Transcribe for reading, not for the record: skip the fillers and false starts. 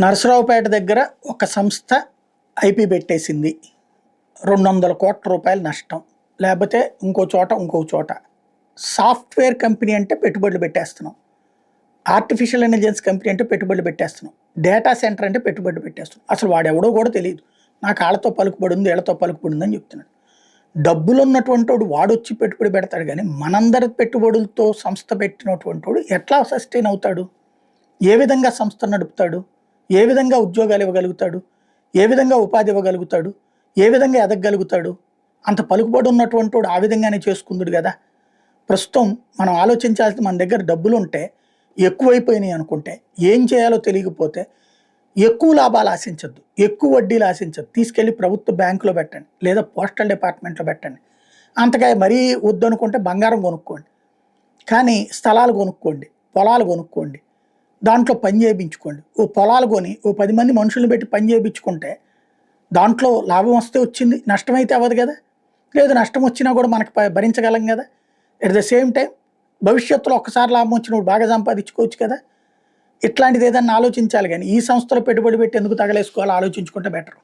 నరసరావుపేట దగ్గర ఒక సంస్థ ఐపీ పెట్టేసింది, 200 కోట్ల రూపాయలు నష్టం. లేకపోతే ఇంకో చోట సాఫ్ట్వేర్ కంపెనీ అంటే పెట్టుబడులు పెట్టేస్తున్నాం, ఆర్టిఫిషియల్ ఇంటెలిజెన్స్ కంపెనీ అంటే పెట్టుబడులు పెట్టేస్తున్నాం, డేటా సెంటర్ అంటే పెట్టుబడులు పెట్టేస్తున్నాం. అసలు వాడెవడో కూడా తెలియదు, నాకు ఆళ్ళతో పలుకుబడి ఉంది వీళ్ళతో పలుకుబడి ఉందని చెప్తున్నాడు. డబ్బులు ఉన్నటువంటి వాడు వాడొచ్చి పెట్టుబడి పెడతాడు, కానీ మనందరి పెట్టుబడులతో సంస్థ పెట్టినటువంటి వాడు ఎట్లా సస్టైన్ అవుతాడు? ఏ విధంగా సంస్థ నడుపుతాడు? ఏ విధంగా ఉద్యోగాలు ఇవ్వగలుగుతాడు? ఏ విధంగా ఉపాధి ఇవ్వగలుగుతాడు? ఏ విధంగా ఎదగగలుగుతాడు? అంత పలుకుబడి ఉన్నటువంటి వాడు ఆ విధంగానే చేసుకుందుడు కదా. ప్రస్తుతం మనం ఆలోచించాల్సిన, మన దగ్గర డబ్బులు ఉంటే ఎక్కువైపోయినాయి అనుకుంటే ఏం చేయాలో తెలియకపోతే ఎక్కువ లాభాలు ఆశించద్దు, ఎక్కువ వడ్డీలు ఆశించద్దు, తీసుకెళ్ళి ప్రభుత్వ బ్యాంకులో పెట్టండి లేదా పోస్టల్ డిపార్ట్మెంట్లో పెట్టండి. అంతగా మరీ వద్దు అనుకుంటే బంగారం కొనుక్కోండి, కానీ స్థలాలు కొనుక్కోండి, పొలాలు కొనుక్కోండి, దాంట్లో పని చేయించుకోండి. ఓ పొలాలు కొని ఓ 10 మంది మనుషులను పెట్టి పని చేయించుకుంటే దాంట్లో లాభం వస్తే వచ్చింది, నష్టమైతే అవ్వదు కదా. లేదు నష్టం వచ్చినా కూడా మనకు భరించగలం కదా. ఎట్ ద సేమ్ టైం భవిష్యత్తులో ఒక్కసారి లాభం వచ్చినప్పుడు బాగా సంపాదించుకోవచ్చు కదా. ఇట్లాంటిది ఏదన్నా ఆలోచించాలి, కానీ ఈ సంస్థలో పెట్టుబడి పెట్టి ఎందుకు తగలేసుకోవాలో ఆలోచించుకుంటే బెటర్.